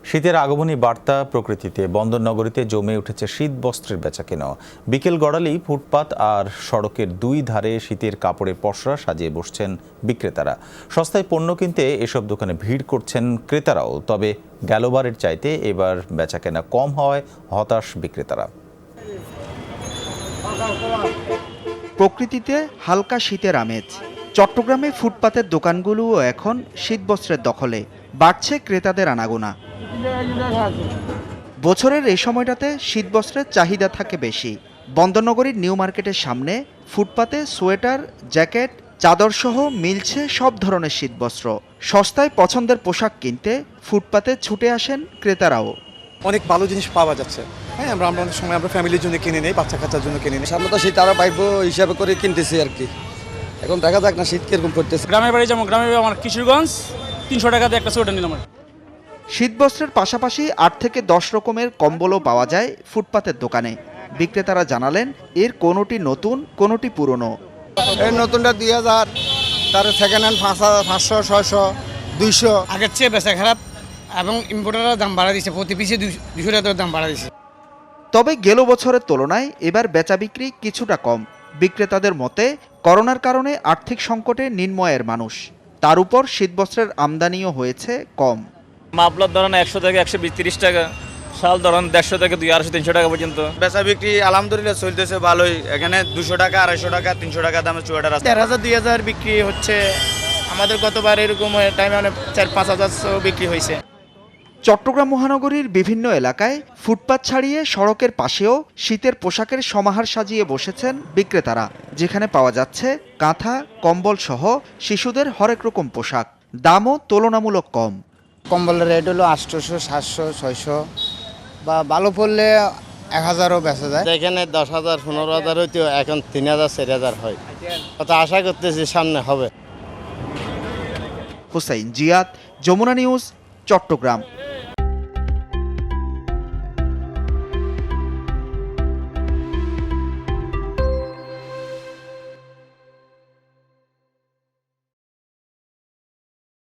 শীতের আগমনী বার্তা প্রকৃতিতে বন্দরনগরীতে জমে উঠেছে শীত বস্ত্রের বেচাকেনা। বিকেল গড়ালেই ফুটপাত আর সড়কের দুই ধারে শীতের কাপড়ের পসরা সাজিয়ে বসছেন বিক্রেতারা। সস্তায় পণ্য কিনতে এসব দোকানে ভিড় করছেন ক্রেতারাও। তবে গেলবারের চাইতে এবার বেচাকেনা কম হওয়ায় হতাশ বিক্রেতারা। প্রকৃতিতে হালকা শীতের আমেজ। চট্টগ্রামে ফুটপাতের দোকানগুলোও এখন শীতবস্ত্রের দখলে। বাড়ছে ক্রেতাদের আনাগোনা। বছরের এই সময়টাতে শীতবস্ত্রের চাহিদা থাকে বেশি। বন্দরনগরীর নিউ মার্কেটের সামনে ফুটপাতে সোয়েটার, জ্যাকেট, চাদরসহ মিলছে সব ধরনের শীতবস্ত্র। সস্তায় পছন্দের পোশাক কিনতে ফুটপাতে ছুটে আসেন ক্রেতারাও। অনেক ভালো জিনিস পাওয়া যাচ্ছে। হ্যাঁ, আমরা অনেক সময় আমরা ফ্যামিলির জন্য কিনে নেই, বাচ্চা কাচ্চার জন্য কিনে নেই। সামনে তো শীত আরো পাইবো হিসাবে করে কিনতেছি আর কি। এখন দেখা যাক না শীত কিরকম পড়তেছে। গ্রামের বাড়ি যেমন গ্রামের আমার কিশোরগঞ্জ 300 টাকাতে একটা সোয়েটার নিলাম। শীতবস্ত্রের পাশাপাশি 8 থেকে 10 রকমের কম্বলও পাওয়া যায় ফুটপাতের দোকানে। বিক্রেতারা জানালেন এর কোনোটি নতুন, কোনোটি পুরনো। এই নতুনটা 2000, তার সেকেন্ড হ্যান্ড 5000, 500, 600, 200। আগের চেয়ে বেচা খারাপ এবং ইম্পোর্টাররা দাম বাড়া দিচ্ছে, প্রতি পিসে 200 টাকার দাম বাড়া দিচ্ছে। তবে গেল বছরের তুলনায় এবার বেচা বিক্রি কিছুটা কম। বিক্রেতাদের মতে করোনার কারণে আর্থিক সংকটে নিম্নআয়ের মানুষ, তার উপর শীতবস্ত্রের আমদানিও হয়েছে কম। মাফলার ধরেন 100 থেকে 130 টাকা, শাল ধরেন 150 থেকে 200, 300 টাকা পর্যন্ত। বেচা বিক্রি আলহামদুলিল্লাহ চলতেছে ভালোই। এখানে 200 টাকা, 250 টাকা, 300 টাকা দামের সোয়েটার আছে। 1000, 2000 বিক্রি হচ্ছে। আমাদের গতবার এরকম টাইমে অনেক 4-5 হাজার বিক্রি হয়েছে। চট্টগ্রাম মহানগরীর বিভিন্ন এলাকায় ফুটপাত ছাড়িয়ে সড়কের পাশেও শীতের পোশাকের সমাহার সাজিয়ে বসেছেন বিক্রেতারা, যেখানে পাওয়া যাচ্ছে কাঁথা, কম্বল সহ শিশুদের হরেক রকম পোশাক। দামও তুলনামূলক কম। কম্বলের রেট হলো 800, 700, 600 বা ভালো পড়লে 1000ও বেচা যায়। এখানে 10,000, 15,000 হইতো, এখন 3,000, 4,000 হয়। কত আশা করতেছি সামনে হবে। হুসাইন জিয়াদ, যমুনা নিউজ, চট্টগ্রাম।